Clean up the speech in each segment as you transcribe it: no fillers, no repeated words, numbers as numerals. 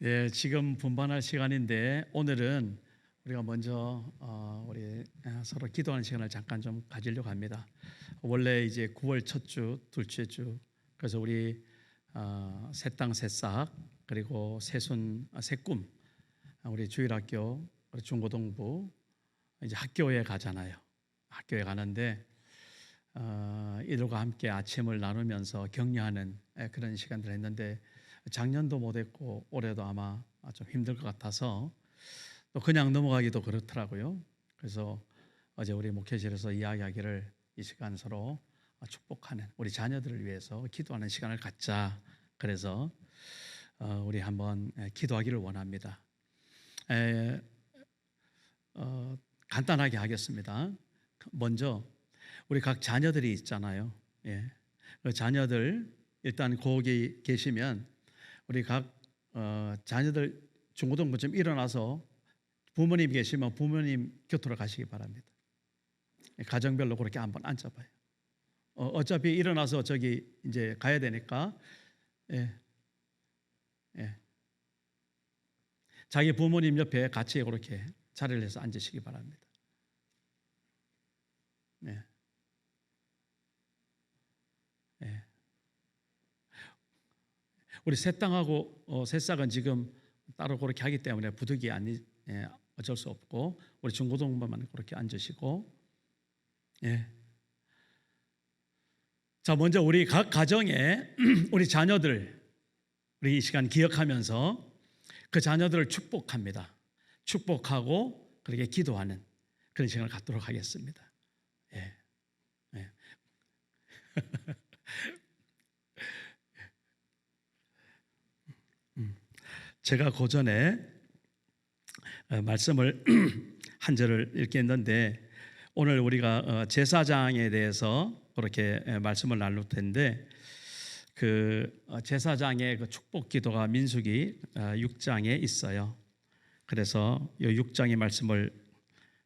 예, 지금 분반할 시간인데 오늘은 우리가 먼저 우리 서로 기도하는 시간을 잠깐 좀 가지려고 합니다. 원래 이제 9월 첫 주, 둘째 주, 그래서 우리 새땅 새싹 그리고 새순 새꿈 우리 주일학교 중고등부 이제 학교에 가잖아요. 학교에 가는데 이들과 함께 아침을 나누면서 격려하는 그런 시간들을 했는데 작년도 못했고 올해도 아마 좀 힘들 것 같아서 또 그냥 넘어가기도 그렇더라고요. 그래서 어제 우리 목회실에서 이야기하기를 이 시간 서로 축복하는 우리 자녀들을 위해서 기도하는 시간을 갖자. 그래서 우리 한번 기도하기를 원합니다. 간단하게 하겠습니다. 먼저 우리 각 자녀들이 있잖아요. 예. 그 자녀들 일단 거기 계시면 우리 각 자녀들 중고등부 좀 일어나서 부모님 계시면 부모님 곁으로 가시기 바랍니다. 가정별로 그렇게 한번 앉아봐요. 어차피 일어나서 저기 이제 가야 되니까 자기 부모님 옆에 같이 그렇게 자리를 해서 앉으시기 바랍니다. 네. 네. 우리 새땅하고 새싹은 지금 따로 그렇게 하기 때문에 부득이 어쩔 수 없고 우리 중고등부만 그렇게 앉으시고 자, 먼저 우리 각 가정에 우리 자녀들 우리 이 시간 기억하면서 그 자녀들을 축복합니다. 축복하고 그렇게 기도하는 그런 시간을 갖도록 하겠습니다. 제가 그 전에 말씀을 한 절을 읽겠는데 오늘 우리가 제사장에 대해서 그렇게 말씀을 나눌 텐데 그 제사장의 그 축복 기도가 민수기 6장에 있어요. 그래서 이 6장의 말씀을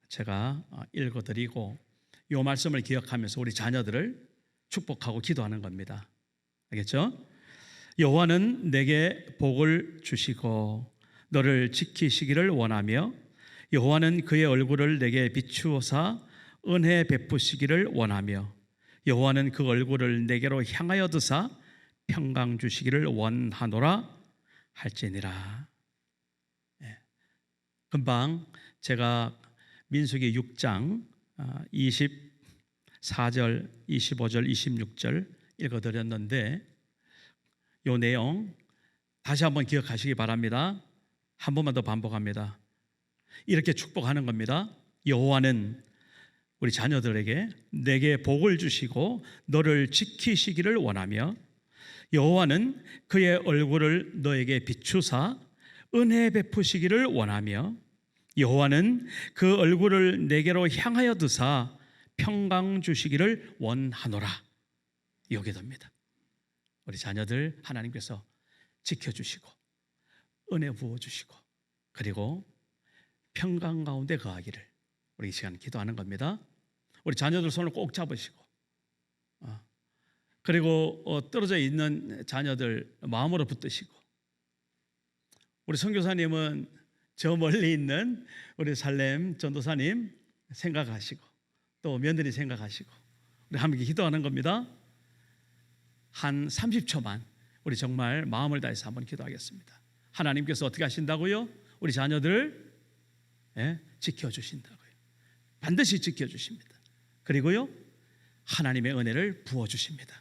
제가 읽어드리고 이 말씀을 기억하면서 우리 자녀들을 축복하고 기도하는 겁니다. 알겠죠? 여호와는 내게 복을 주시고 너를 지키시기를 원하며 여호와는 그의 얼굴을 내게 비추어사 은혜 베푸시기를 원하며 여호와는 그 얼굴을 내게로 향하여 드사 평강 주시기를 원하노라 할지니라. 금방 제가 민수기 6장 24절, 25절, 26절 읽어드렸는데 이 내용 다시 한번 기억하시기 바랍니다. 한 번만 더 반복합니다. 이렇게 축복하는 겁니다. 여호와는 우리 자녀들에게 내게 복을 주시고 너를 지키시기를 원하며 여호와는 그의 얼굴을 너에게 비추사 은혜 베푸시기를 원하며 여호와는 그 얼굴을 내게로 향하여 드사 평강 주시기를 원하노라. 여기 됩니다. 우리 자녀들 하나님께서 지켜주시고 은혜 부어주시고 그리고 평강 가운데 거하기를 우리 이 시간 기도하는 겁니다. 우리 자녀들 손을 꼭 잡으시고 그리고 떨어져 있는 자녀들 마음으로 붙드시고 우리 선교사님은 저 멀리 있는 우리 살렘 전도사님 생각하시고 또 며느리 생각하시고 우리 함께 기도하는 겁니다. 한 30초만 우리 정말 마음을 다해서 한번 기도하겠습니다. 하나님께서 어떻게 하신다고요? 우리 자녀들을 지켜주신다고요. 반드시 지켜주십니다. 그리고요 하나님의 은혜를 부어주십니다.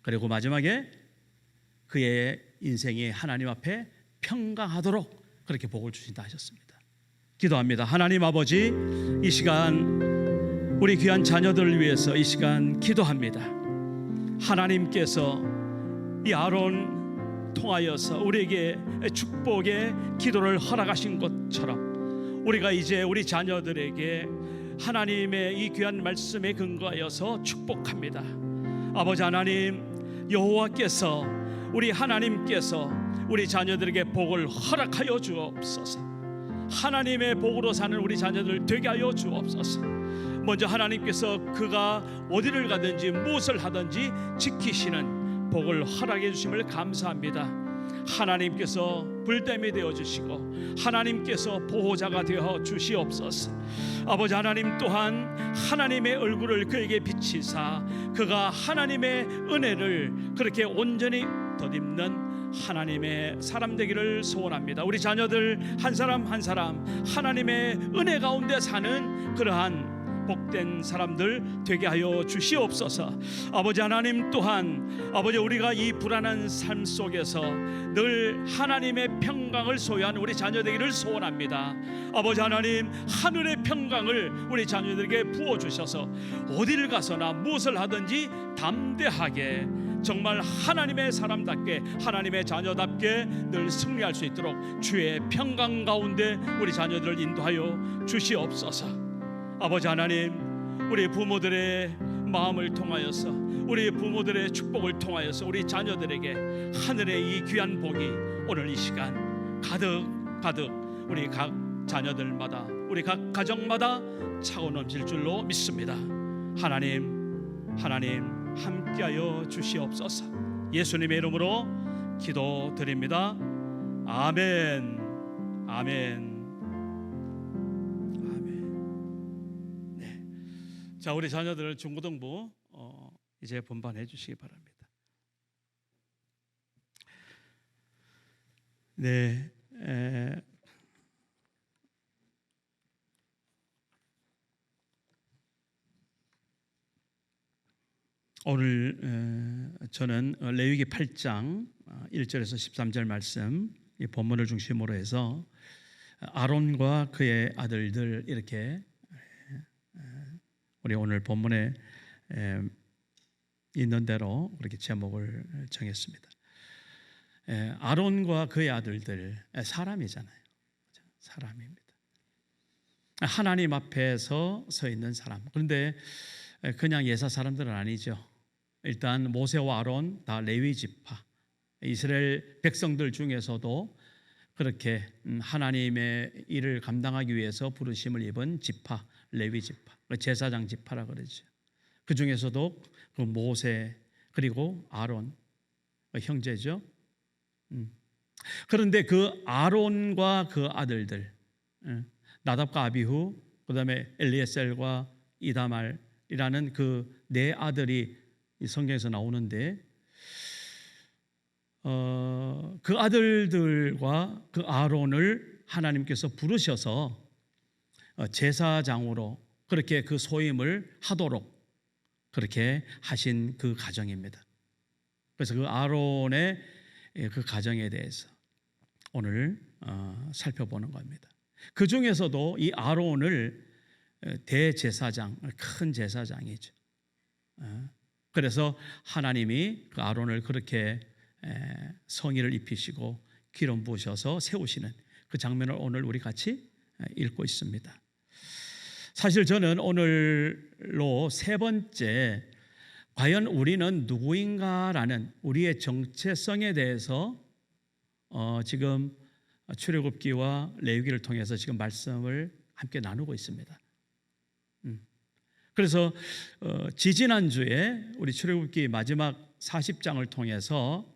그리고 마지막에 그의 인생이 하나님 앞에 평강하도록 그렇게 복을 주신다 하셨습니다. 기도합니다. 하나님 아버지, 이 시간 우리 귀한 자녀들을 위해서 이 시간 기도합니다. 하나님께서 이 아론 통하여서 우리에게 축복의 기도를 허락하신 것처럼 우리가 이제 우리 자녀들에게 하나님의 이 귀한 말씀에 근거하여서 축복합니다. 아버지 하나님, 여호와께서 우리 하나님께서 우리 자녀들에게 복을 허락하여 주옵소서. 하나님의 복으로 사는 우리 자녀들 되게 하여 주옵소서. 먼저 하나님께서 그가 어디를 가든지 무엇을 하든지 지키시는 복을 허락해 주심을 감사합니다. 하나님께서 불댐이 되어 주시고 하나님께서 보호자가 되어 주시옵소서. 아버지 하나님 또한 하나님의 얼굴을 그에게 비치사 그가 하나님의 은혜를 그렇게 온전히 덧입는 하나님의 사람 되기를 소원합니다. 우리 자녀들 한 사람 한 사람 하나님의 은혜 가운데 사는 그러한 복된 사람들 되게 하여 주시옵소서. 아버지 하나님 또한 아버지 우리가 이 불안한 삶 속에서 늘 하나님의 평강을 소유한 우리 자녀 되기를 소원합니다. 아버지 하나님 하늘의 평강을 우리 자녀들에게 부어주셔서 어디를 가서나 무엇을 하든지 담대하게 정말 하나님의 사람답게 하나님의 자녀답게 늘 승리할 수 있도록 주의 평강 가운데 우리 자녀들을 인도하여 주시옵소서. 아버지 하나님 우리 부모들의 마음을 통하여서 우리 부모들의 축복을 통하여서 우리 자녀들에게 하늘의 이 귀한 복이 오늘 이 시간 가득 우리 각 자녀들마다 우리 각 가정마다 차고 넘칠 줄로 믿습니다. 하나님 함께하여 주시옵소서. 예수님의 이름으로 기도드립니다. 아멘. 자, 우리 자녀들 중고등부 이제 분반해 주시기 바랍니다. 네, 오늘 저는 레위기 8장 1절에서 13절 말씀 이 본문을 중심으로 해서 아론과 그의 아들들 이렇게 우리 오늘 본문에 있는 대로 그렇게 제목을 정했습니다. 아론과 그의 아들들 사람이잖아요. 사람입니다. 하나님 앞에서 서 있는 사람. 그런데 그냥 예사 사람들은 아니죠. 일단 모세와 아론 다 레위 지파, 이스라엘 백성들 중에서도 그렇게 하나님의 일을 감당하기 위해서 부르심을 입은 지파, 레위 지파, 제사장 지파라 그러죠. 그 중에서도 그 모세 그리고 아론 형제죠. 그런데 그 아론과 그 아들들 나답과 아비후, 그다음에 엘리에셀과 이다말이라는 그 네 아들이 이 성경에서 나오는데 그 아들들과 그 아론을 하나님께서 부르셔서 제사장으로 그렇게 그 소임을 하도록 그렇게 하신 그 가정입니다. 그래서 그 아론의 그 가정에 대해서 오늘 살펴보는 겁니다. 그 중에서도 이 아론을 대제사장, 큰 제사장이죠. 그래서 하나님이 그 아론을 그렇게 성의를 입히시고 기름 부으셔서 세우시는 그 장면을 오늘 우리 같이 읽고 있습니다. 사실 저는 오늘로 세 번째 과연 우리는 누구인가라는 우리의 정체성에 대해서 지금 출애굽기와 레위기를 통해서 지금 말씀을 함께 나누고 있습니다. 그래서 지지난주에 우리 출애굽기 마지막 40장을 통해서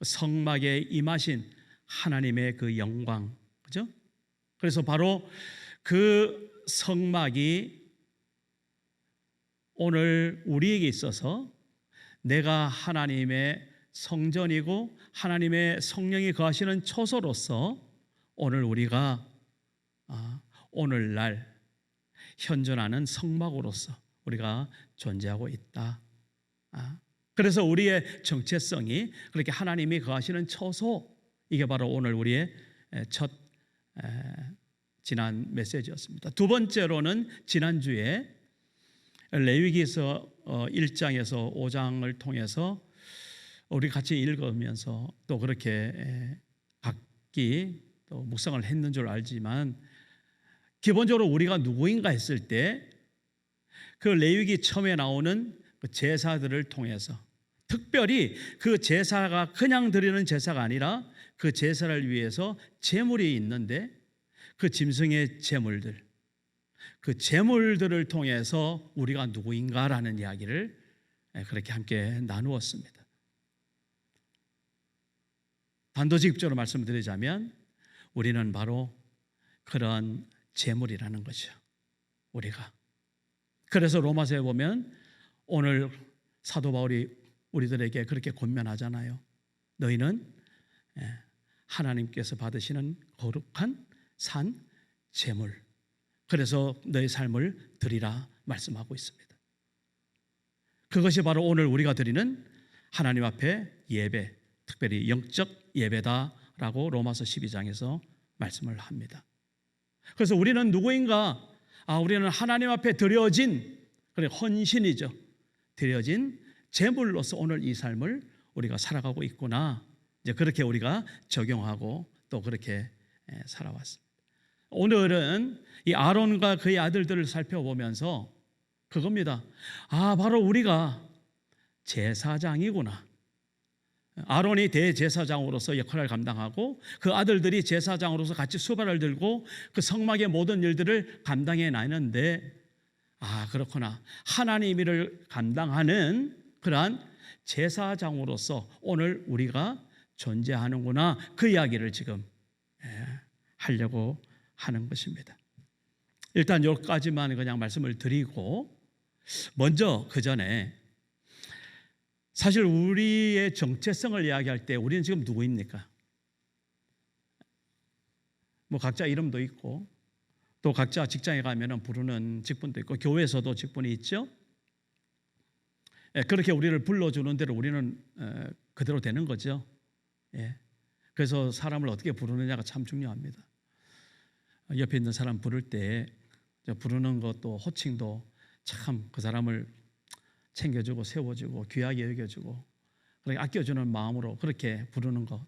성막에 임하신 하나님의 그 영광, 그죠? 그래서 바로 그 성막이 오늘 우리에게 있어서 내가 하나님의 성전이고 하나님의 성령이 거하시는 처소로서 오늘 우리가 오늘날 현존하는 성막으로서 우리가 존재하고 있다. 그래서 우리의 정체성이 그렇게 하나님이 거하시는 처소, 이게 바로 오늘 우리의 첫 지난 메시지였습니다. 두 번째로는 지난주에 레위기서 1장에서 5장을 통해서 우리 같이 읽으면서 또 그렇게 각기 또 묵상을 했는 줄 알지만 기본적으로 우리가 누구인가 했을 때 그 레위기 처음에 나오는 그 제사들을 통해서 특별히 그 제사가 그냥 드리는 제사가 아니라 그 제사를 위해서 제물이 있는데 그 짐승의 제물들, 그 제물들을 통해서 우리가 누구인가라는 이야기를 그렇게 함께 나누었습니다. 단도직입적으로 말씀을 드리자면 우리는 바로 그런 재물이라는 거죠. 우리가. 그래서 로마서에 보면 오늘 사도 바울이 우리들에게 그렇게 권면하잖아요. 너희는 하나님께서 받으시는 거룩한 산 재물, 그래서 너의 삶을 드리라 말씀하고 있습니다. 그것이 바로 오늘 우리가 드리는 하나님 앞에 예배, 특별히 영적 예배다라고 로마서 12장에서 말씀을 합니다. 그래서 우리는 누구인가? 우리는 하나님 앞에 드려진, 그래 헌신이죠. 드려진 제물로서 오늘 이 삶을 우리가 살아가고 있구나. 이제 그렇게 우리가 적용하고 또 그렇게 살아왔습니다. 오늘은 이 아론과 그의 아들들을 살펴보면서 그겁니다. 바로 우리가 제사장이구나. 아론이 대제사장으로서 역할을 감당하고 그 아들들이 제사장으로서 같이 수발을 들고 그 성막의 모든 일들을 감당해 나는데 그렇구나. 하나님 일을 감당하는 그러한 제사장으로서 오늘 우리가 존재하는구나. 그 이야기를 지금 하려고 하는 것입니다. 일단 여기까지만 그냥 말씀을 드리고 먼저 그 전에 사실 우리의 정체성을 이야기할 때 우리는 지금 누구입니까? 각자 이름도 있고 또 각자 직장에 가면 부르는 직분도 있고 교회에서도 직분이 있죠. 그렇게 우리를 불러주는 대로 우리는 그대로 되는 거죠. 그래서 사람을 어떻게 부르느냐가 참 중요합니다. 옆에 있는 사람 부를 때 부르는 것도 호칭도 참 그 사람을 챙겨주고 세워주고 귀하게 여겨주고 그렇게 아껴주는 마음으로 그렇게 부르는 것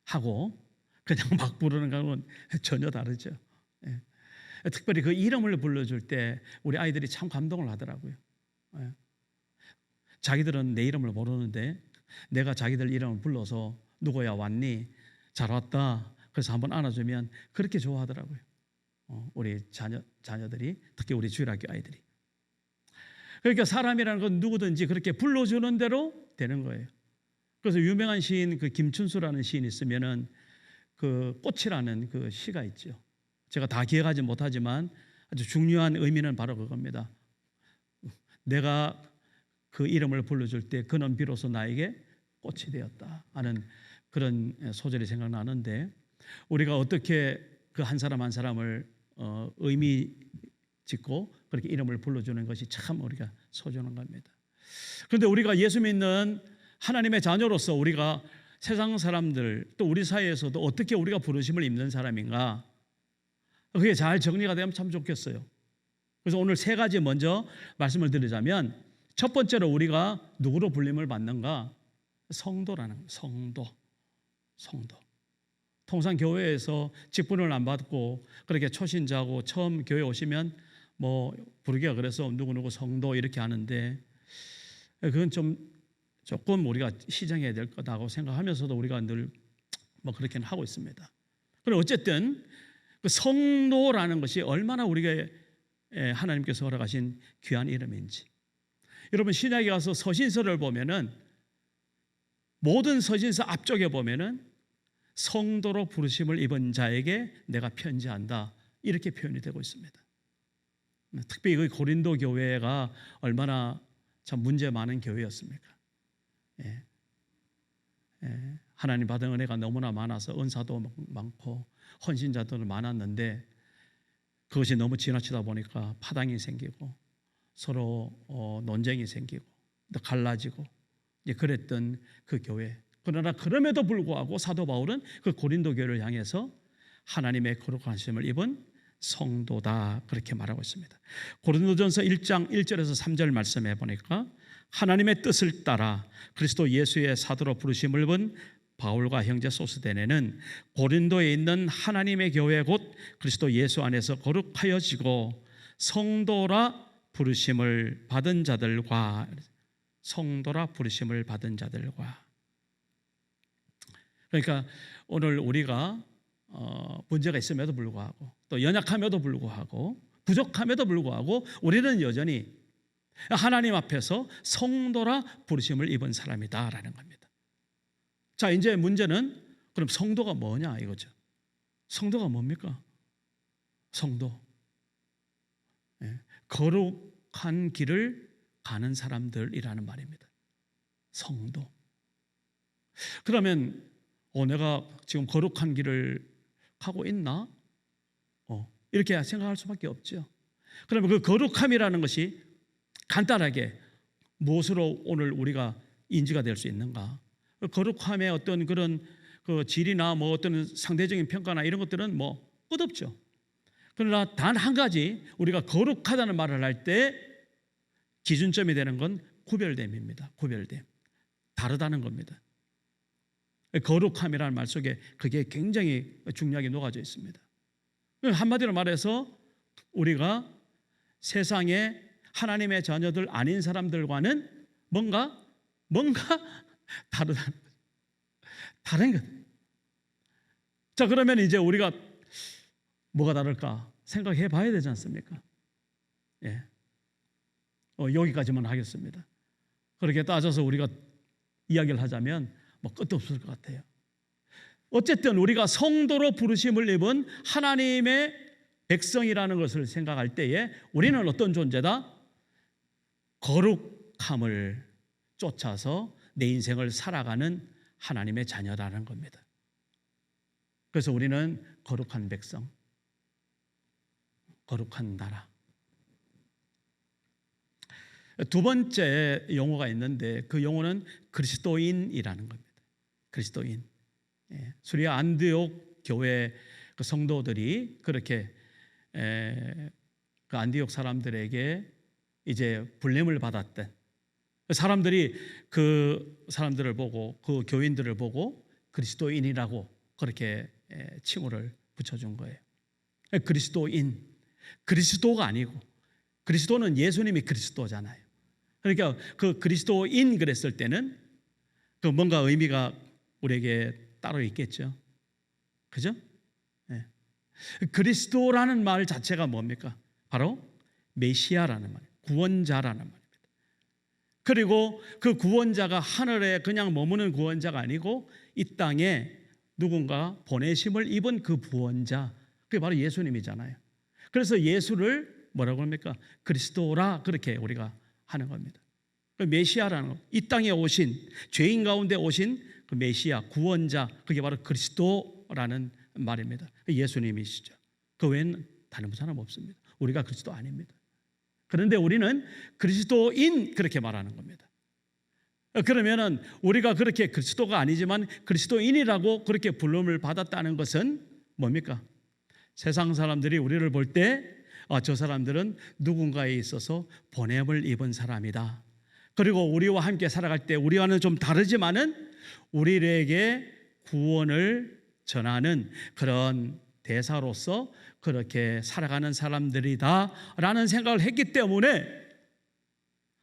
하고 그냥 막 부르는 거는 전혀 다르죠. 특별히 그 이름을 불러줄 때 우리 아이들이 참 감동을 하더라고요. 자기들은 내 이름을 모르는데 내가 자기들 이름을 불러서 누구야 왔니? 잘 왔다. 그래서 한번 안아주면 그렇게 좋아하더라고요. 우리 자녀들이 특히 우리 주일학교 아이들이. 그러니까 사람이라는 건 누구든지 그렇게 불러주는 대로 되는 거예요. 그래서 유명한 시인 그 김춘수라는 시인이 있으면은 그 꽃이라는 그 시가 있죠. 제가 다 기억하지 못하지만 아주 중요한 의미는 바로 그겁니다. 내가 그 이름을 불러줄 때 그는 비로소 나에게 꽃이 되었다 하는 그런 소절이 생각나는데 우리가 어떻게 그 한 사람 한 사람을 의미 짓고 그렇게 이름을 불러주는 것이 참 우리가 소중한 겁니다. 그런데 우리가 예수 믿는 하나님의 자녀로서 우리가 세상 사람들 또 우리 사이에서도 어떻게 우리가 부르심을 입는 사람인가 그게 잘 정리가 되면 참 좋겠어요. 그래서 오늘 세 가지 먼저 말씀을 드리자면 첫 번째로 우리가 누구로 불림을 받는가? 성도라는 성도. 통상 교회에서 직분을 안 받고 그렇게 초신자고 처음 교회 오시면 부르기가 그래서 누구누구 성도 이렇게 하는데 그건 조금 우리가 시정해야 될 거다고 생각하면서도 우리가 늘 그렇게는 하고 있습니다. 그럼 어쨌든 그 성도라는 것이 얼마나 우리가 하나님께서 허락하신 귀한 이름인지. 여러분 신약에 가서 서신서를 보면은 모든 서신서 앞쪽에 보면은 성도로 부르심을 입은 자에게 내가 편지한다 이렇게 표현이 되고 있습니다. 특별히 그 고린도 교회가 얼마나 참 문제 많은 교회였습니까? 하나님 받은 은혜가 너무나 많아서 은사도 많고 헌신자도 많았는데 그것이 너무 지나치다 보니까 파당이 생기고 서로 논쟁이 생기고 또 갈라지고 그랬던 그 교회. 그러나 그럼에도 불구하고 사도 바울은 그 고린도 교회를 향해서 하나님의 거룩하심을 입은 성도다 그렇게 말하고 있습니다. 고린도전서 1장 1절에서 3절 말씀해 보니까 하나님의 뜻을 따라 그리스도 예수의 사도로 부르심을 입은 바울과 형제 소스데네는 고린도에 있는 하나님의 교회 곧 그리스도 예수 안에서 거룩하여지고 성도라 부르심을 받은 자들과 그러니까 오늘 우리가 문제가 있음에도 불구하고 또 연약함에도 불구하고 부족함에도 불구하고 우리는 여전히 하나님 앞에서 성도라 부르심을 입은 사람이다라는 겁니다. 자, 이제 문제는 그럼 성도가 뭐냐 이거죠. 성도가 뭡니까? 성도. 예, 거룩한 길을 가는 사람들이라는 말입니다. 성도. 그러면 내가 지금 거룩한 길을 가고 있나? 이렇게 생각할 수밖에 없죠. 그러면 그 거룩함이라는 것이 간단하게 무엇으로 오늘 우리가 인지가 될 수 있는가? 거룩함의 어떤 그런 그 질이나 뭐 어떤 상대적인 평가나 이런 것들은 뭐 끝없죠. 그러나 단 한 가지 우리가 거룩하다는 말을 할 때 기준점이 되는 건 구별됨입니다. 구별됨. 다르다는 겁니다. 거룩함이라는 말 속에 그게 굉장히 중요하게 녹아져 있습니다. 한마디로 말해서 우리가 세상에 하나님의 자녀들 아닌 사람들과는 뭔가 다르다는 거죠. 다른 것. 자, 그러면 이제 우리가 뭐가 다를까 생각해 봐야 되지 않습니까? 예. 여기까지만 하겠습니다. 그렇게 따져서 우리가 이야기를 하자면 뭐 끝도 없을 것 같아요. 어쨌든 우리가 성도로 부르심을 입은 하나님의 백성이라는 것을 생각할 때에 우리는 어떤 존재다? 거룩함을 쫓아서 내 인생을 살아가는 하나님의 자녀라는 겁니다. 그래서 우리는 거룩한 백성, 거룩한 나라. 두 번째 용어가 있는데 그 용어는 그리스도인이라는 겁니다. 그리스도인. 수리아 안디옥 교회 그 성도들이 그렇게 그 안디옥 사람들에게 이제 불림을 받았던 사람들이 그 사람들을 보고 그 교인들을 보고 그리스도인이라고 그렇게 칭호를 붙여준 거예요. 그리스도인, 그리스도가 아니고 그리스도는 예수님이 그리스도잖아요. 그러니까 그 그리스도인 그랬을 때는 그 뭔가 의미가 우리에게 따로 있겠죠. 그죠? 네. 그리스도라는 말 자체가 뭡니까? 바로 메시아라는 말, 구원자라는 말입니다. 그리고 그 구원자가 하늘에 그냥 머무는 구원자가 아니고 이 땅에 누군가 보내심을 입은 그 구원자, 그게 바로 예수님이잖아요. 그래서 예수를 뭐라고 합니까? 그리스도라 그렇게 우리가 하는 겁니다. 그 메시아라는 것, 이 땅에 오신 죄인 가운데 오신 그 메시아 구원자, 그게 바로 그리스도라는 말입니다. 예수님이시죠. 그 외에는 다른 사람 없습니다. 우리가 그리스도 아닙니다. 그런데 우리는 그리스도인 그렇게 말하는 겁니다. 그러면은 우리가 그렇게 그리스도가 아니지만 그리스도인이라고 그렇게 부름을 받았다는 것은 뭡니까? 세상 사람들이 우리를 볼 때 저 사람들은 누군가에 있어서 보냄을 입은 사람이다. 그리고 우리와 함께 살아갈 때 우리와는 좀 다르지만은 우리에게 구원을 전하는 그런 대사로서 그렇게 살아가는 사람들이다라는 생각을 했기 때문에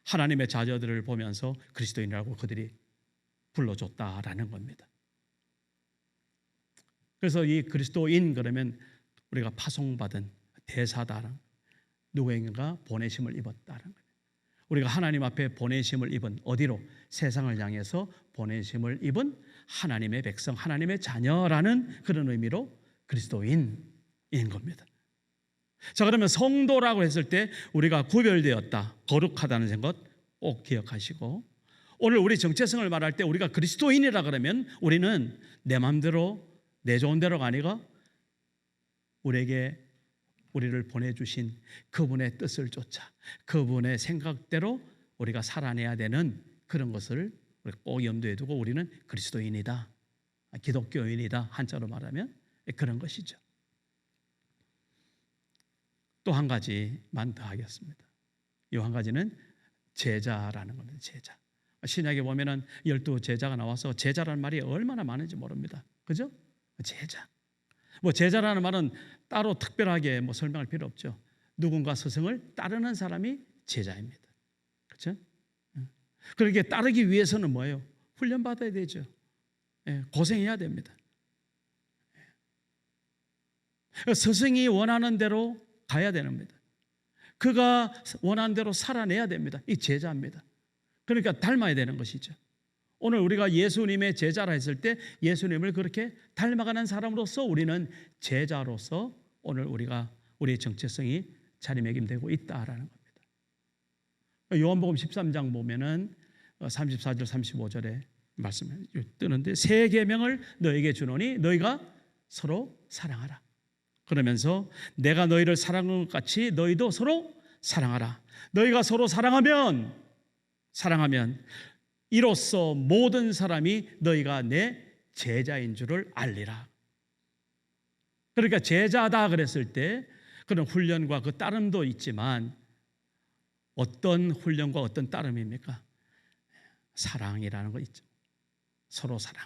하나님의 자녀들을 보면서 그리스도인이라고 그들이 불러줬다라는 겁니다. 그래서 이 그리스도인 그러면 우리가 파송받은 대사다라는, 누구에게인가 보내심을 입었다는 거예요. 우리가 하나님 앞에 보내심을 입은, 어디로? 세상을 향해서 보내심을 입은 하나님의 백성, 하나님의 자녀라는 그런 의미로 그리스도인인 겁니다. 자, 그러면 성도라고 했을 때 우리가 구별되었다, 거룩하다는 것 꼭 기억하시고, 오늘 우리 정체성을 말할 때 우리가 그리스도인이라 그러면 우리는 내 마음대로 내 좋은 대로가 아니고 우리를 보내주신 그분의 뜻을 쫓아 그분의 생각대로 우리가 살아내야 되는 그런 것을 꼭 염두에 두고 우리는 그리스도인이다, 기독교인이다, 한자로 말하면 그런 것이죠. 또 한 가지만 더 하겠습니다. 이 한 가지는 제자라는 겁니다. 제자. 신약에 보면은 12 제자가 나와서 제자라는 말이 얼마나 많은지 모릅니다. 그죠? 제자. 뭐 제자라는 말은 따로 특별하게 뭐 설명할 필요 없죠. 누군가 스승을 따르는 사람이 제자입니다. 그렇죠? 그렇게 따르기 위해서는 뭐예요? 훈련 받아야 되죠. 고생해야 됩니다. 스승이 원하는 대로 가야 됩니다. 그가 원하는 대로 살아내야 됩니다. 이 제자입니다. 그러니까 닮아야 되는 것이죠. 오늘 우리가 예수님의 제자라 했을 때 예수님을 그렇게 닮아가는 사람으로서 우리는 제자로서 오늘 우리가 우리의 정체성이 자리매김되고 있다라는 겁니다. 요한복음 13장 보면은 34절 35절에 말씀이 뜨는데 새 계명을 너에게 주노니 너희가 서로 사랑하라. 그러면서 내가 너희를 사랑한 것 같이 너희도 서로 사랑하라. 너희가 서로 사랑하면 이로써 모든 사람이 너희가 내 제자인 줄을 알리라. 그러니까 제자다 그랬을 때 그런 훈련과 그 따름도 있지만 어떤 훈련과 어떤 따름입니까? 사랑이라는 거 있죠. 서로 사랑.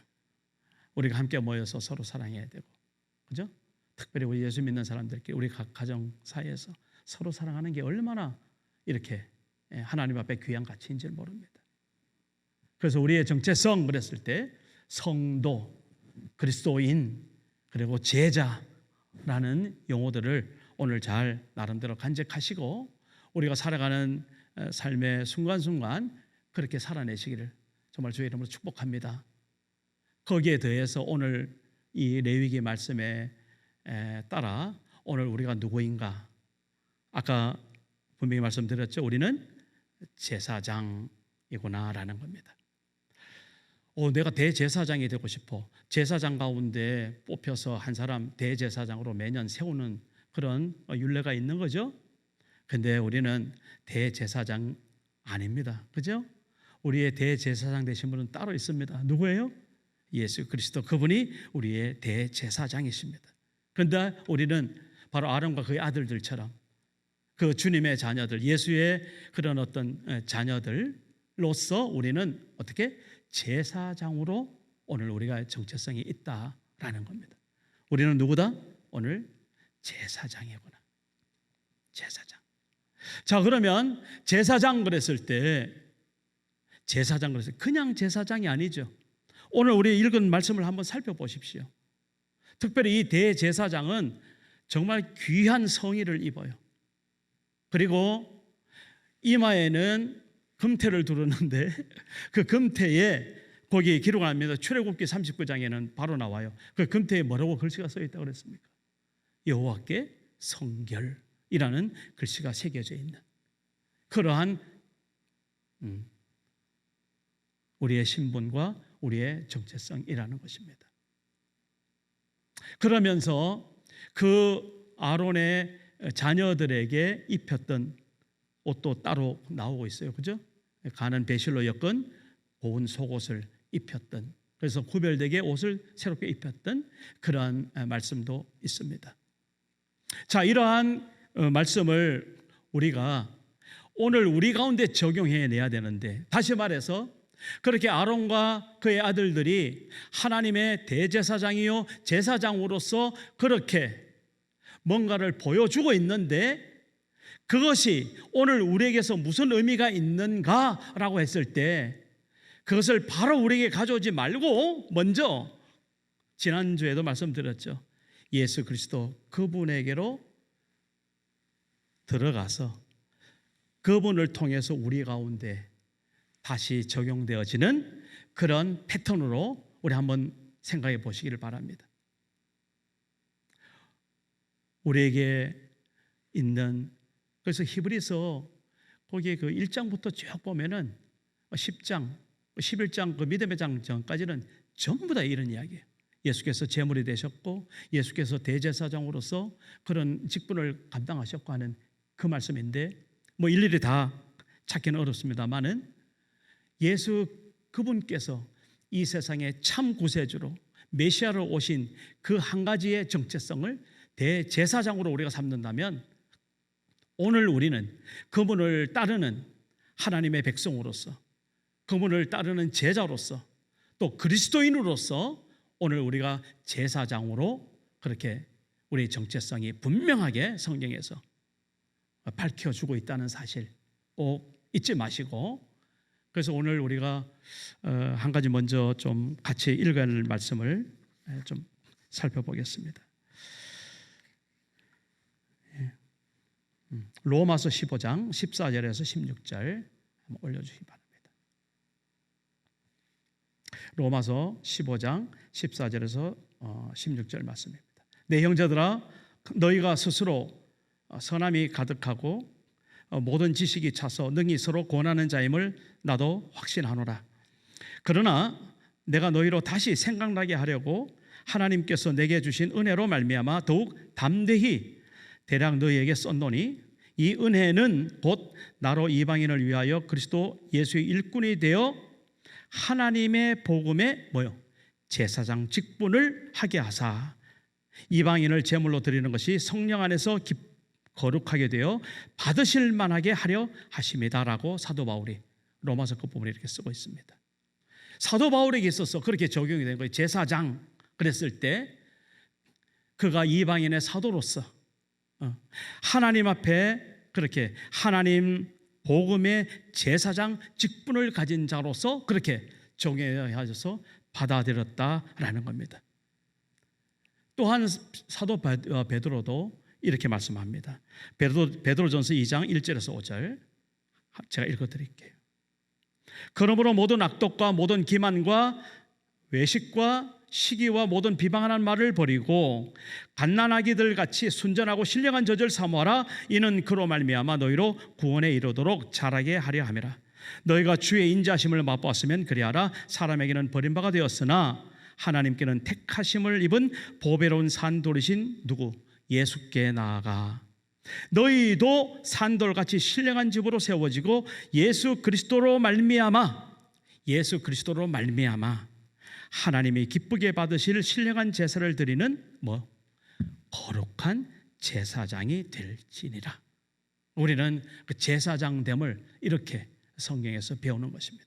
우리가 함께 모여서 서로 사랑해야 되고, 그죠? 특별히 우리 예수 믿는 사람들끼리 우리 각 가정 사이에서 서로 사랑하는 게 얼마나 이렇게 하나님 앞에 귀한 가치인지를 모릅니다. 그래서 우리의 정체성 그랬을 때 성도, 그리스도인, 그리고 제자라는 용어들을 오늘 잘 나름대로 간직하시고 우리가 살아가는 삶의 순간순간 그렇게 살아내시기를 정말 주의 이름으로 축복합니다. 거기에 더해서 오늘 이 레위기 말씀에 따라 오늘 우리가 누구인가? 아까 분명히 말씀드렸죠. 우리는 제사장이구나라는 겁니다. 내가 대제사장이 되고 싶어. 제사장 가운데 뽑혀서 한 사람 대제사장으로 매년 세우는 그런 율례가 있는 거죠. 근데 우리는 대제사장 아닙니다. 그죠? 우리의 대제사장 되신 분은 따로 있습니다. 누구예요? 예수 그리스도. 그분이 우리의 대제사장이십니다. 그런데 우리는 바로 아론과 그의 아들들처럼 그 주님의 자녀들, 예수의 그런 어떤 자녀들로서 우리는 어떻게 제사장으로 오늘 우리가 정체성이 있다라는 겁니다. 우리는 누구다? 오늘 제사장이구나. 제사장. 자, 그러면 제사장 그랬을 때 그냥 제사장이 아니죠. 오늘 우리 읽은 말씀을 한번 살펴보십시오. 특별히 이 대제사장은 정말 귀한 성의를 입어요. 그리고 이마에는 금태를 두르는데 그 금태에 거기 기록합니다. 출애굽기 39장에는 바로 나와요. 그 금태에 뭐라고 글씨가 써 있다고 그랬습니까? 여호와께 성결이라는 글씨가 새겨져 있는 그러한 우리의 신분과 우리의 정체성이라는 것입니다. 그러면서 그 아론의 자녀들에게 입혔던 옷도 따로 나오고 있어요. 그죠? 가는 배실로 엮은 고운 속옷을 입혔던, 그래서 구별되게 옷을 새롭게 입혔던 그러한 말씀도 있습니다. 자, 이러한 말씀을 우리가 오늘 우리 가운데 적용해내야 되는데, 다시 말해서 그렇게 아론과 그의 아들들이 하나님의 대제사장이요 제사장으로서 그렇게 뭔가를 보여주고 있는데 그것이 오늘 우리에게서 무슨 의미가 있는가라고 했을 때 그것을 바로 우리에게 가져오지 말고 먼저 지난주에도 말씀드렸죠. 예수 그리스도 그분에게로 들어가서 그분을 통해서 우리 가운데 다시 적용되어지는 그런 패턴으로 우리 한번 생각해 보시기를 바랍니다. 우리에게 있는, 그래서 히브리서 거기에 그 1장부터 쭉 보면은 10장, 11장 그 믿음의 장 전까지는 전부 다 이런 이야기예요. 예수께서 제물이 되셨고 예수께서 대제사장으로서 그런 직분을 감당하셨고 하는 그 말씀인데 뭐 일일이 다 찾기는 어렵습니다만은 예수 그분께서 이 세상의 참 구세주로 메시아로 오신 그 한 가지의 정체성을 대제사장으로 우리가 삼는다면 오늘 우리는 그분을 따르는 하나님의 백성으로서, 그분을 따르는 제자로서, 또 그리스도인으로서 오늘 우리가 제사장으로 그렇게 우리의 정체성이 분명하게 성경에서 밝혀주고 있다는 사실 꼭 잊지 마시고, 그래서 오늘 우리가 한 가지 먼저 좀 같이 읽어야 할 말씀을 좀 살펴보겠습니다. 로마서 15장 14절에서 16절 한번 올려주시기 바랍니다. 로마서 15장 14절에서 16절 말씀입니다. 내 형제들아, 너희가 스스로 선함이 가득하고 모든 지식이 차서 능히 서로 권하는 자임을 나도 확신하노라. 그러나 내가 너희로 다시 생각나게 하려고 하나님께서 내게 주신 은혜로 말미암아 더욱 담대히 대략 너희에게 썼노니, 이 은혜는 곧 나로 이방인을 위하여 그리스도 예수의 일꾼이 되어 하나님의 복음의 제사장 직분을 하게 하사 이방인을 제물로 드리는 것이 성령 안에서 거룩하게 되어 받으실 만하게 하려 하심이다라고 사도 바울이 로마서 끝부분에 이렇게 쓰고 있습니다. 사도 바울에게 있어서 그렇게 적용이 된 거예요. 제사장 그랬을 때 그가 이방인의 사도로서 하나님 앞에 그렇게 하나님 복음의 제사장 직분을 가진 자로서 그렇게 정해져서 받아들였다라는 겁니다. 또한 사도 베드로도 이렇게 말씀합니다. 베드로전서 2장 1절에서 5절 제가 읽어드릴게요. 그러므로 모든 악독과 모든 기만과 외식과 시기와 모든 비방하는 말을 버리고 갓난아기들 같이 순전하고 신령한 젖을 사모하라. 이는 그로 말미암아 너희로 구원에 이르도록 자라게 하려 함이라. 너희가 주의 인자하심을 맛보았으면 그리하라. 사람에게는 버림바가 되었으나 하나님께는 택하심을 입은 보배로운 산돌이신 누구? 예수께 나아가 너희도 산돌같이 신령한 집으로 세워지고 예수 그리스도로 말미암아 하나님이 기쁘게 받으실 신령한 제사를 드리는 거룩한 제사장이 될지니라. 우리는 그 제사장됨을 이렇게 성경에서 배우는 것입니다.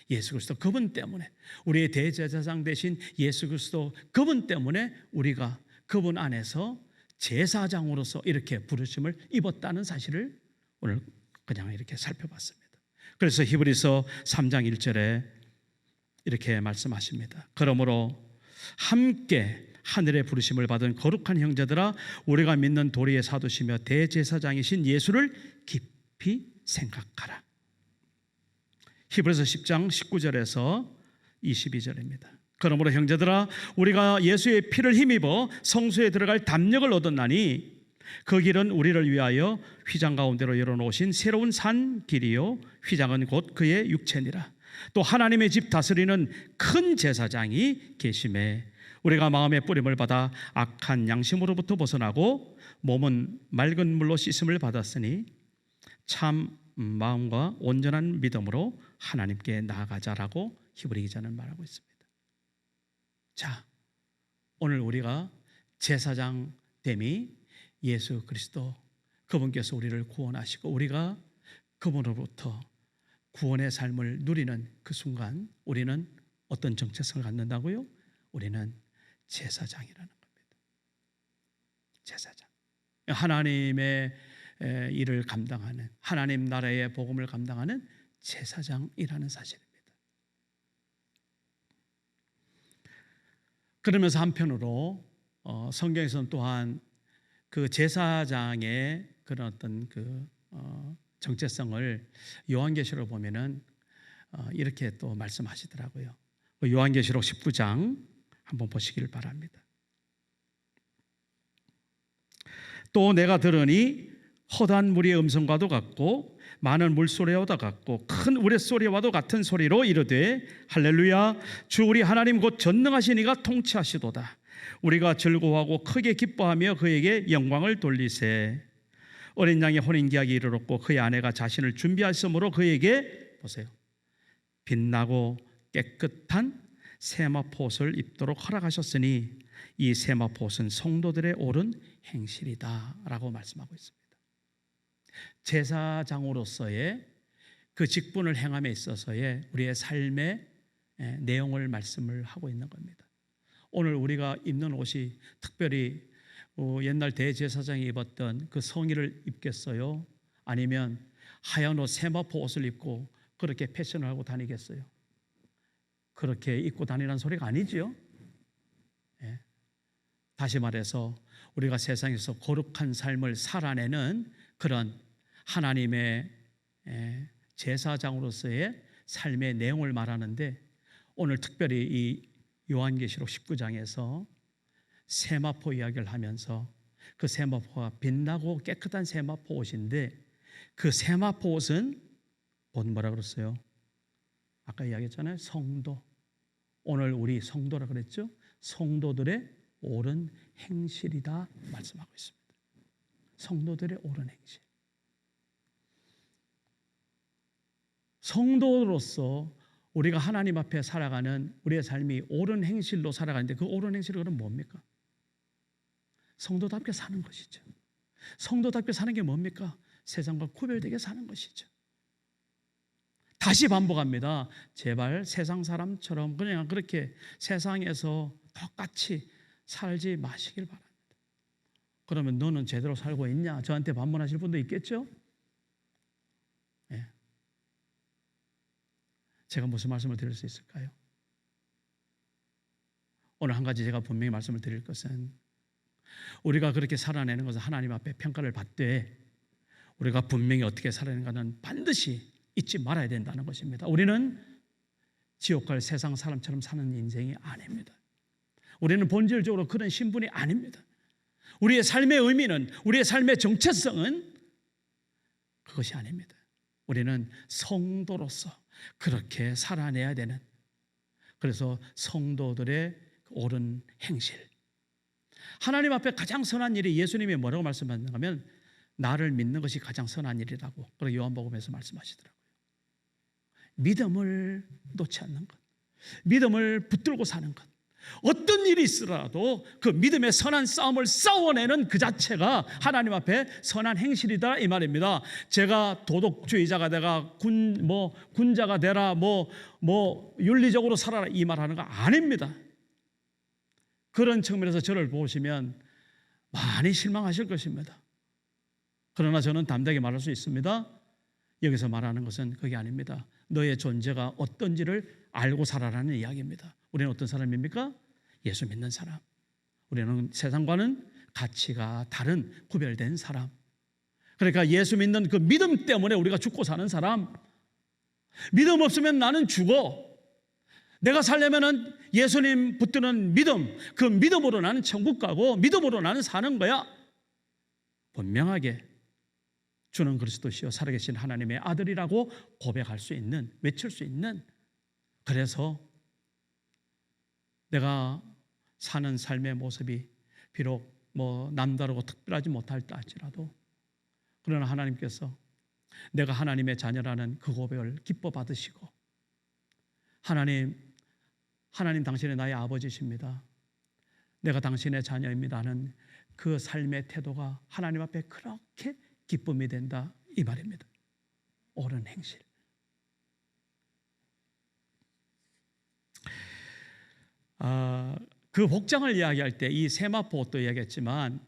예수 그리스도 그분 때문에, 우리의 대제사장 되신 예수 그리스도 그분 때문에 우리가 그분 안에서 제사장으로서 이렇게 부르심을 입었다는 사실을 오늘 그냥 이렇게 살펴봤습니다. 그래서 히브리서 3장 1절에 이렇게 말씀하십니다. 그러므로 함께 하늘의 부르심을 받은 거룩한 형제들아, 우리가 믿는 도리의 사도시며 대제사장이신 예수를 깊이 생각하라. 히브리서 10장 19절에서 22절입니다. 그러므로 형제들아, 우리가 예수의 피를 힘입어 성소에 들어갈 담력을 얻었나니 그 길은 우리를 위하여 휘장 가운데로 열어놓으신 새로운 산 길이요 휘장은 곧 그의 육체니라. 또 하나님의 집 다스리는 큰 제사장이 계심에 우리가 마음의 뿌림을 받아 악한 양심으로부터 벗어나고 몸은 맑은 물로 씻음을 받았으니 참 마음과 온전한 믿음으로 하나님께 나아가자라고 히브리 기자는 말하고 있습니다. 자, 오늘 우리가 제사장됨이 예수 그리스도 그분께서 우리를 구원하시고 우리가 그분으로부터 구원의 삶을 누리는 그 순간 우리는 어떤 정체성을 갖는다고요? 우리는 제사장이라는 겁니다. 제사장, 하나님의 일을 감당하는, 하나님 나라의 복음을 감당하는 제사장이라는 사실입니다. 그러면서 한편으로 성경에서는 또한 그 제사장의 그런 어떤 그 정체성을 요한계시록 보면은 이렇게 또 말씀하시더라고요. 요한계시록 19장 한번 보시기를 바랍니다. 또 내가 들으니 허다한 무리의 음성과도 같고 많은 물소리와도 같고 큰 우레소리와도 같은 소리로 이르되 할렐루야, 주 우리 하나님 곧 전능하신 이가 통치하시도다. 우리가 즐거워하고 크게 기뻐하며 그에게 영광을 돌리세. 어린 양의 혼인기약이 이르렀고 그의 아내가 자신을 준비하였으므로 그에게 보세요, 빛나고 깨끗한 세마포옷을 입도록 허락하셨으니 이 세마포옷은 성도들의 옳은 행실이다 라고 말씀하고 있습니다. 제사장으로서의 그 직분을 행함에 있어서의 우리의 삶의 내용을 말씀을 하고 있는 겁니다. 오늘 우리가 입는 옷이 특별히 옛날 대제사장이 입었던 그 성의를 입겠어요? 아니면 하얀 옷, 세마포 옷을 입고 그렇게 패션을 하고 다니겠어요? 그렇게 입고 다니는 소리가 아니지요. 다시 말해서 우리가 세상에서 거룩한 삶을 살아내는 그런 하나님의 제사장으로서의 삶의 내용을 말하는데, 오늘 특별히 이 요한계시록 19장에서 세마포 이야기를 하면서 그 세마포가 빛나고 깨끗한 세마포 옷인데 그 세마포 옷은 곧 뭐라 그랬어요? 아까 이야기했잖아요. 성도. 오늘 우리 성도라 그랬죠? 성도들의 옳은 행실이다 말씀하고 있습니다. 성도들의 옳은 행실. 성도로서 우리가 하나님 앞에 살아가는 우리의 삶이 옳은 행실로 살아가는데 그 옳은 행실은 그럼 뭡니까? 성도답게 사는 것이죠. 성도답게 사는 게 뭡니까? 세상과 구별되게 사는 것이죠. 다시 반복합니다. 제발 세상 사람처럼 그냥 그렇게 세상에서 똑같이 살지 마시길 바랍니다. 그러면 너는 제대로 살고 있냐? 저한테 반문하실 분도 있겠죠? 예. 제가 무슨 말씀을 드릴 수 있을까요? 오늘 한 가지 제가 분명히 말씀을 드릴 것은 우리가 그렇게 살아내는 것은 하나님 앞에 평가를 받되 우리가 분명히 어떻게 살아내는가는 반드시 잊지 말아야 된다는 것입니다. 우리는 지옥 갈 세상 사람처럼 사는 인생이 아닙니다. 우리는 본질적으로 그런 신분이 아닙니다. 우리의 삶의 의미는, 우리의 삶의 정체성은 그것이 아닙니다. 우리는 성도로서 그렇게 살아내야 되는, 그래서 성도들의 옳은 행실. 하나님 앞에 가장 선한 일이 예수님이 뭐라고 말씀하셨는가 하면 나를 믿는 것이 가장 선한 일이라고 그리고 요한복음에서 말씀하시더라고요. 믿음을 놓지 않는 것, 믿음을 붙들고 사는 것, 어떤 일이 있으라도 그 믿음의 선한 싸움을 싸워내는 그 자체가 하나님 앞에 선한 행실이다 이 말입니다. 제가 도덕주의자가 되가 군자가 되라 윤리적으로 살아라 이 말하는 거 아닙니다. 그런 측면에서 저를 보시면 많이 실망하실 것입니다. 그러나 저는 담대하게 말할 수 있습니다. 여기서 말하는 것은 그게 아닙니다. 너의 존재가 어떤지를 알고 살아라는 이야기입니다. 우리는 어떤 사람입니까? 예수 믿는 사람. 우리는 세상과는 가치가 다른 구별된 사람. 그러니까 예수 믿는 그 믿음 때문에 우리가 죽고 사는 사람. 믿음 없으면 나는 죽어. 내가 살려면은 예수님 붙드는 믿음, 그 믿음으로 나는 천국 가고 믿음으로 나는 사는 거야. 분명하게 주는 그리스도시요 살아계신 하나님의 아들이라고 고백할 수 있는, 외칠 수 있는, 그래서 내가 사는 삶의 모습이 비록 남다르고 특별하지 못할다 할지라도 그러나 하나님께서 내가 하나님의 자녀라는 그 고백을 기뻐 받으시고 하나님 당신은 나의 아버지십니다. 내가 당신의 자녀입니다 하는 그 삶의 태도가 하나님 앞에 그렇게 기쁨이 된다 이 말입니다. 옳은 행실. 그 복장을 이야기할 때 이 세마포 옷도 이야기했지만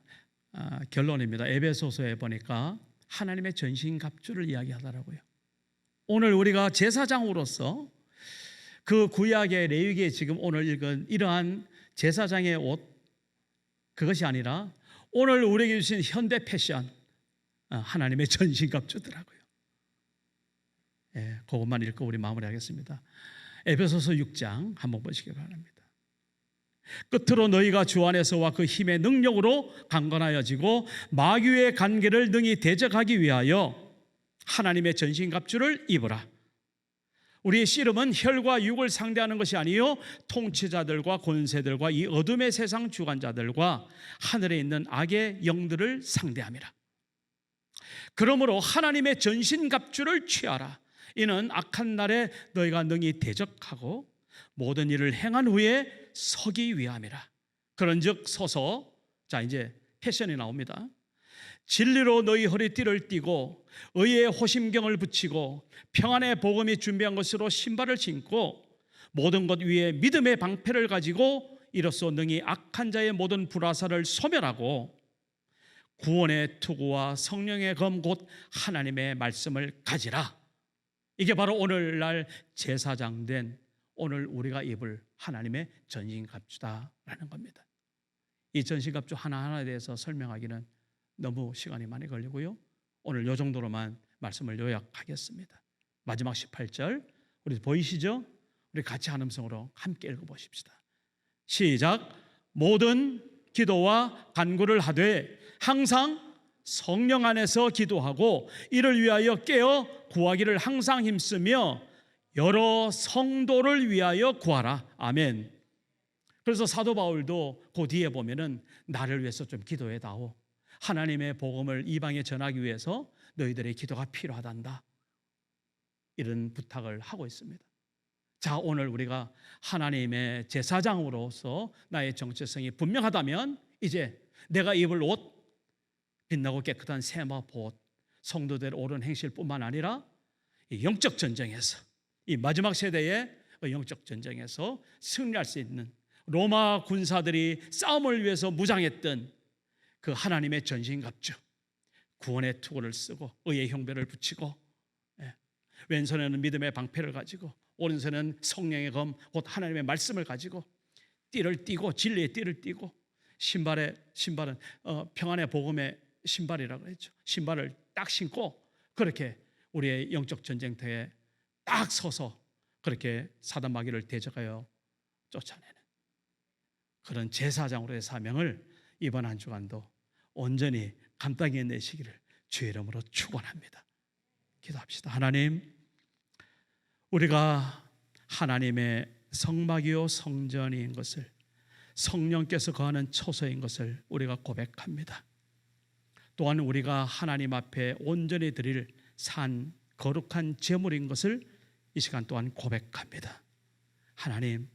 결론입니다. 에베소서에 보니까 하나님의 전신갑주를 이야기하더라고요. 오늘 우리가 제사장으로서 그 구약의 레위기에 지금 오늘 읽은 이러한 제사장의 옷, 그것이 아니라 오늘 우리에게 주신 현대 패션, 하나님의 전신갑주더라고요. 그것만 읽고 우리 마무리하겠습니다. 에베소서 6장 한번 보시기 바랍니다. 끝으로 너희가 주 안에서와 그 힘의 능력으로 강건하여지고 마귀의 관계를 능히 대적하기 위하여 하나님의 전신갑주를 입으라. 우리의 씨름은 혈과 육을 상대하는 것이 아니요 통치자들과 권세들과 이 어둠의 세상 주관자들과 하늘에 있는 악의 영들을 상대함이라. 그러므로 하나님의 전신갑주를 취하라. 이는 악한 날에 너희가 능히 대적하고 모든 일을 행한 후에 서기 위함이라. 그런즉 서서, 자 이제 패션이 나옵니다. 진리로 너희 허리띠를 띠고 의의 호심경을 붙이고 평안의 복음이 준비한 것으로 신발을 신고 모든 것 위에 믿음의 방패를 가지고 이로써 능히 악한 자의 모든 불화살을 소멸하고 구원의 투구와 성령의 검 곧 하나님의 말씀을 가지라. 이게 바로 오늘날 제사장된 오늘 우리가 입을 하나님의 전신갑주다라는 겁니다. 이 전신갑주 하나하나에 대해서 설명하기는 너무 시간이 많이 걸리고요. 오늘 이 정도로만 말씀을 요약하겠습니다. 마지막 18절 우리 보이시죠? 우리 같이 한 음성으로 함께 읽어보십시다. 시작. 모든 기도와 간구를 하되 항상 성령 안에서 기도하고 이를 위하여 깨어 구하기를 항상 힘쓰며 여러 성도를 위하여 구하라. 아멘. 그래서 사도 바울도 그 뒤에 보면은 나를 위해서 좀 기도해 다오. 하나님의 복음을 이방에 전하기 위해서 너희들의 기도가 필요하단다. 이런 부탁을 하고 있습니다. 자, 오늘 우리가 하나님의 제사장으로서 나의 정체성이 분명하다면 이제 내가 입을 옷, 빛나고 깨끗한 세마 보옷, 성도들 옳은 행실뿐만 아니라 이 영적 전쟁에서, 이 마지막 세대의 영적 전쟁에서 승리할 수 있는, 로마 군사들이 싸움을 위해서 무장했던 그 하나님의 전신갑주, 구원의 투구를 쓰고 의의 형배를 붙이고, 왼손에는 믿음의 방패를 가지고 오른손에는 성령의 검, 곧 하나님의 말씀을 가지고 띠를 띠고, 진리의 띠를 띠고, 신발은 평안의 복음의 신발이라고 했죠. 신발을 딱 신고 그렇게 우리의 영적 전쟁터에 딱 서서 그렇게 사단 마귀를 대적하여 쫓아내는 그런 제사장으로의 사명을 이번 한 주간도 온전히 감당해 내시기를 주의 이름으로 축원합니다. 기도합시다. 하나님, 우리가 하나님의 성막이요 성전인 것을, 성령께서 거하는 처소인 것을 우리가 고백합니다. 또한 우리가 하나님 앞에 온전히 드릴 산 거룩한 제물인 것을 이 시간 또한 고백합니다. 하나님,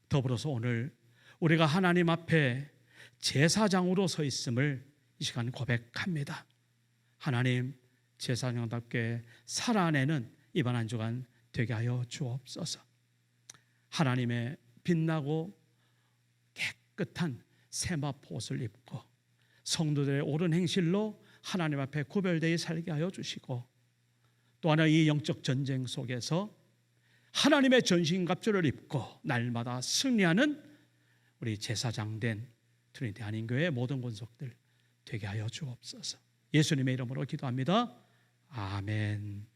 더불어서 오늘 우리가 하나님 앞에 제사장으로 서 있음을 이 시간 고백합니다. 하나님, 제사장답게 살아내는 이번 한 주간 되게 하여 주옵소서. 하나님의 빛나고 깨끗한 세마포옷을 입고 성도들의 옳은 행실로 하나님 앞에 구별되어 살게 하여 주시고, 또 하나 이 영적 전쟁 속에서 하나님의 전신갑주를 입고 날마다 승리하는 우리 제사장된 트리니티 한인교회 모든 권속들 되게 하여 주옵소서. 예수님의 이름으로 기도합니다. 아멘.